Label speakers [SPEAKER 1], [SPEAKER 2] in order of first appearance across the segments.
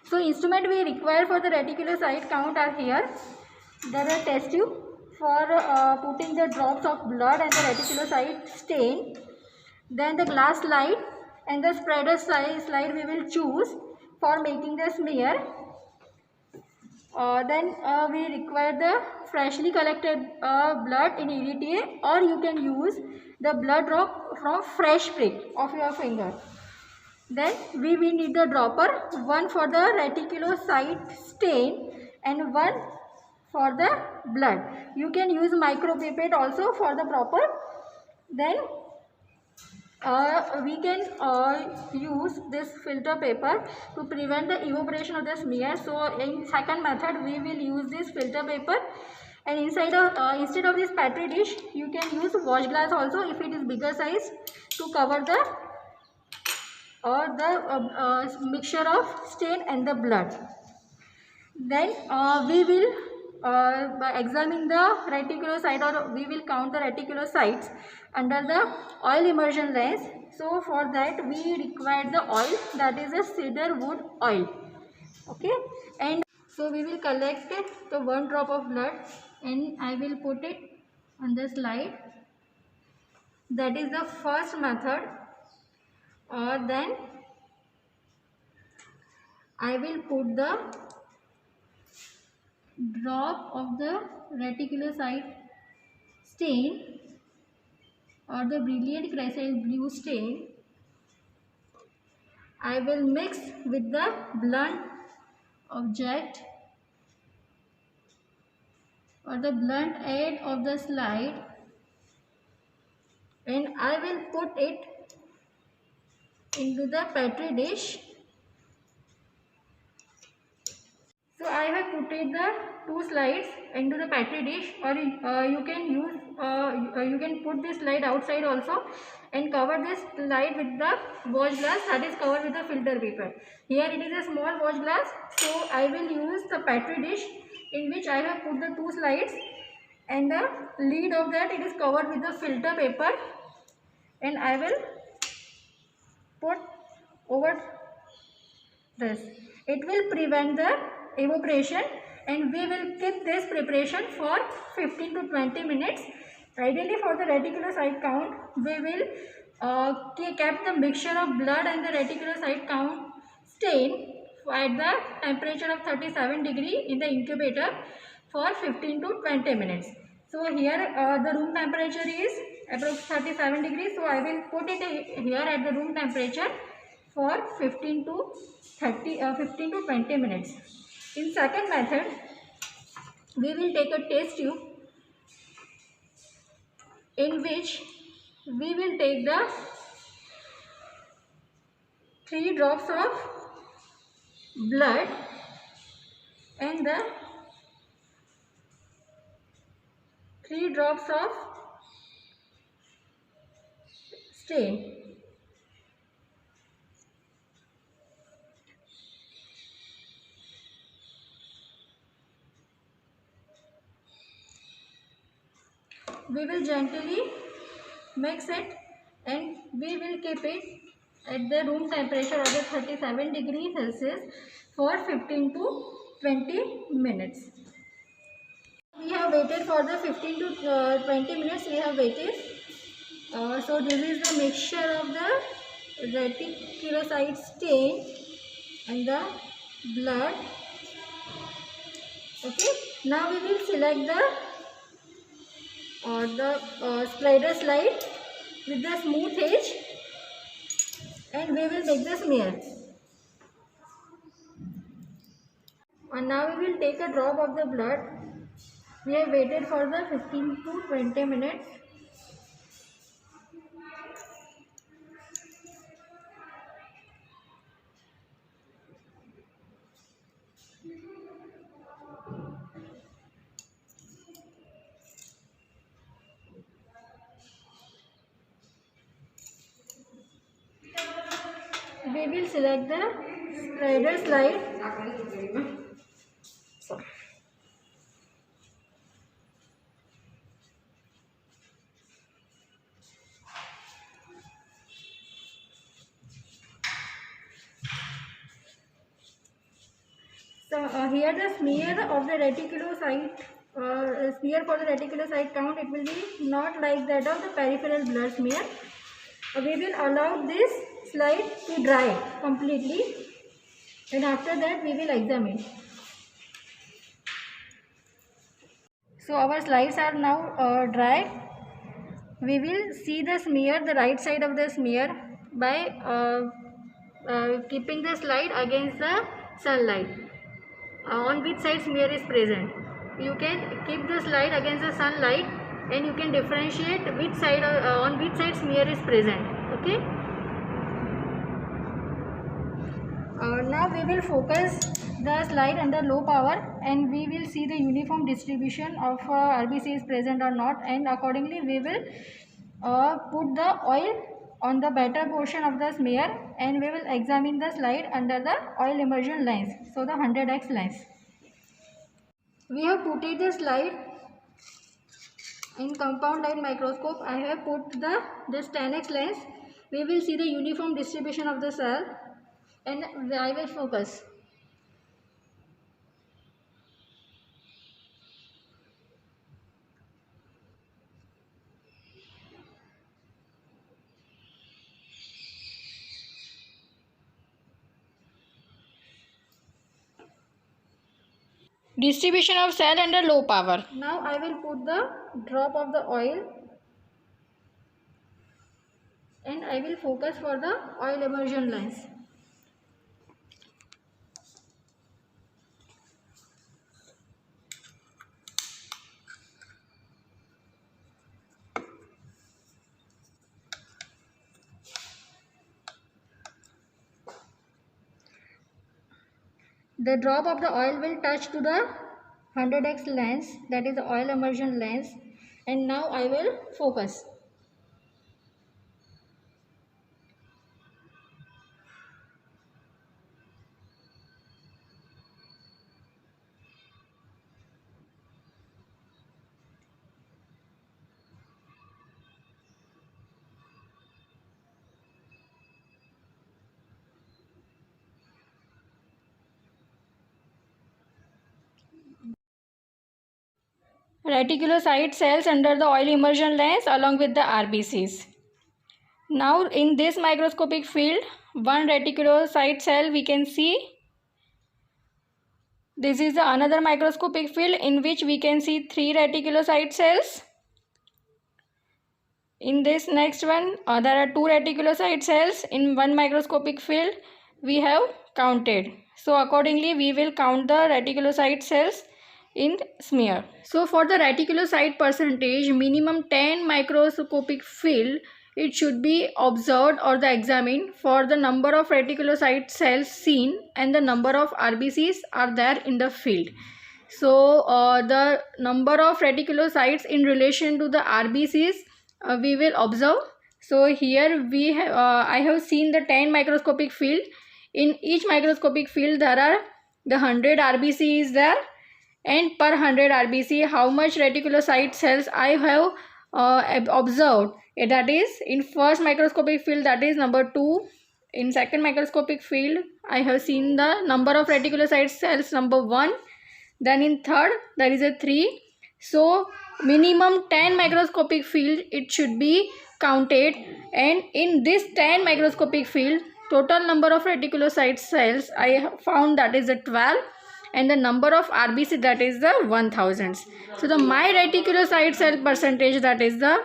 [SPEAKER 1] So instrument we require for the reticulocyte count are here. There are test tube for putting the drops of blood and the reticulocyte stain. Then the glass slide and the spreader slide we will choose for making the smear. Then we require the freshly collected blood in EDTA, or you can use the blood drop from fresh prick of your finger. Then we will need the dropper, one for the reticulocyte stain and one for the blood. You can use micropipette also for the proper. Then we can use this filter paper to prevent the evaporation of the smear. So in second method we will use this filter paper, and instead of this petri dish you can use wash glass also if it is bigger size, to cover the mixture of stain and the blood. Then we will by examining the reticulocyte, or we will count the reticulocytes under the oil immersion lens. So for that we require the oil, that is a cedar wood oil. Okay, and so we will collect the one drop of blood and I will put it on the slide. That is the first method. Then I will put the drop of the reticulocyte stain or the brilliant crescent blue stain. I will mix with the blunt object or the blunt end of the slide, and I will put it into the petri dish. So I have put the two slides into the petri dish, or you can put this slide outside also and cover this slide with the wash glass that is covered with the filter paper. Here it is a small wash glass, so I will use the petri dish in which I have put the two slides, and the lid of that it is covered with the filter paper, and I will put over this. It will prevent the evaporation, and we will keep this preparation for 15 to 20 minutes. Ideally for the reticulocyte count, we will keep the mixture of blood and the reticulocyte count stain at the temperature of 37 degree in the incubator for 15 to 20 minutes. So here the room temperature is approximately 37 degrees, so I will put it here at the room temperature for 15 to 20 minutes. In second method, we will take a test tube in which we will take the 3 drops of blood and the 3 drops of stain. We will gently mix it and we will keep it at the room temperature of the 37 degrees Celsius for 15 to 20 minutes. We have waited for the 15 to 20 minutes. We have waited. So this is the mixture of the reticulocyte stain and the blood. Okay. Now we will select the slider slide with the smooth edge, and we will make the smear. And now we will take a drop of the blood. We have waited for the 15 to 20 minutes. We will select the slider slide. So here the smear of the reticulocyte, smear for the reticulocyte count, it will be not like that of the peripheral blood smear. We will allow this slide to dry completely, and after that we will examine. So our slides are now dry. We will see the smear, the right side of the smear, by keeping the slide against the sunlight. On which side smear is present. You can keep the slide against the sunlight and you can differentiate which side on which side smear is present. Okay. Now we will focus the slide under low power and we will see the uniform distribution of RBC is present or not, and accordingly we will put the oil on the better portion of the smear and we will examine the slide under the oil immersion lens, so the 100x lens. We have put the slide in compound light microscope. I have put this 10x lens. We will see the uniform distribution of the cell and I will focus.
[SPEAKER 2] Distribution of cell under low power.
[SPEAKER 1] Now I will put the drop of the oil and I will focus for the oil immersion lens. The drop of the oil will touch to the 100x lens, that is the oil immersion lens, and now I will focus.
[SPEAKER 2] Reticulocyte cells under the oil immersion lens along with the RBCs. Now in this microscopic field, one reticulocyte cell we can see. This is another microscopic field in which we can see 3 reticulocyte cells. In this next one, there are 2 reticulocyte cells in one microscopic field we have counted. So accordingly we will count the reticulocyte cells in smear. So for the reticulocyte percentage, minimum 10 microscopic field it should be observed or the examined for the number of reticulocyte cells seen and the number of RBCs are there in the field. So the number of reticulocytes in relation to the RBCs we will observe. So here we have I have seen the 10 microscopic field. In each microscopic field there are the 100 RBC is there, and per 100 RBC how much reticulocyte cells I have observed. That is in first microscopic field, that is number 2. In second microscopic field I have seen the number of reticulocyte cells number 1. Then in third there is a 3. So minimum 10 microscopic field it should be counted, and in this 10 microscopic field total number of reticulocyte cells I have found that is a 12, and the number of RBC that is the 1000. So the my reticulocyte cell percentage that is the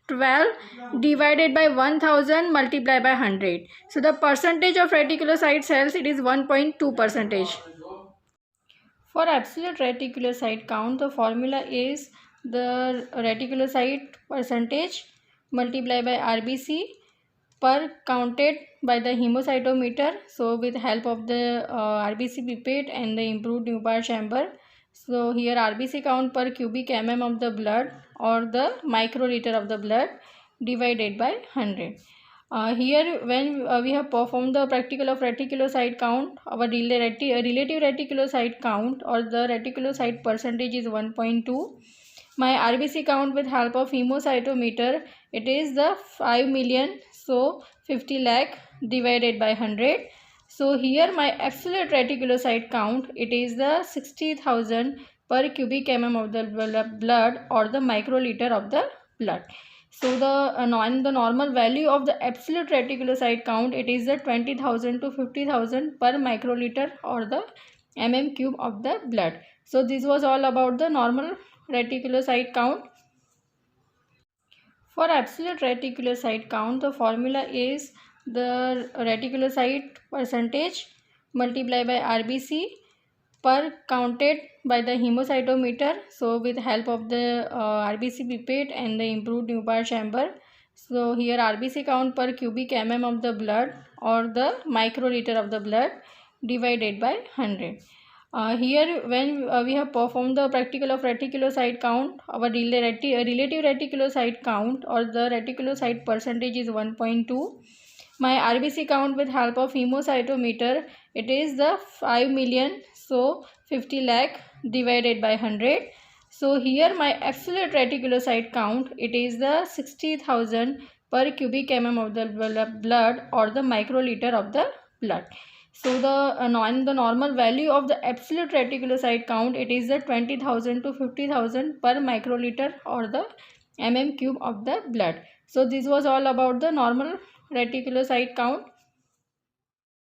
[SPEAKER 2] 12 divided by 1000 multiplied by 100. So the percentage of reticulocyte cells it is 1.2%. For absolute reticulocyte count, the formula is the reticulocyte percentage multiplied by RBC per counted by the hemocytometer. So with help of the RBC pipette and the improved Neubauer chamber. So here RBC count per cubic mm of the blood or the microliter of the blood divided by 100. Here when we have performed the practical of reticulocyte count, our relative reticulocyte count or the reticulocyte percentage is 1.2. My RBC count with help of hemocytometer it is the 5 million, so 50 lakh divided by 100. So here my absolute reticulocyte count, it is the 60,000 per cubic mm of the blood, or the microliter of the blood. So the normal value of the absolute reticulocyte count, it is the 20,000 to 50,000 per microliter, or the mm cube of the blood. So this was all about the normal reticulocyte count. For absolute reticulocyte count, the formula is the reticulocyte percentage multiplied by RBC per counted by the hemocytometer. So with help of the RBC pipette and the improved Neubauer chamber. So here RBC count per cubic mm of the blood, or the microliter of the blood, divided by 100. Here when we have performed the practical of reticulocyte count, our relative reticulocyte count, or the reticulocyte percentage, is 1.2. My RBC count with help of hemocytometer, it is the 5 million, so 50 lakh divided by 100. So here my absolute reticulocyte count, it is the 60,000 per cubic mm of the blood, or the microliter of the blood. So the normal value of the absolute reticulocyte count, it is the 20,000 to 50,000 per microliter, or the mm cube of the blood. So this was all about the normal reticulocyte count.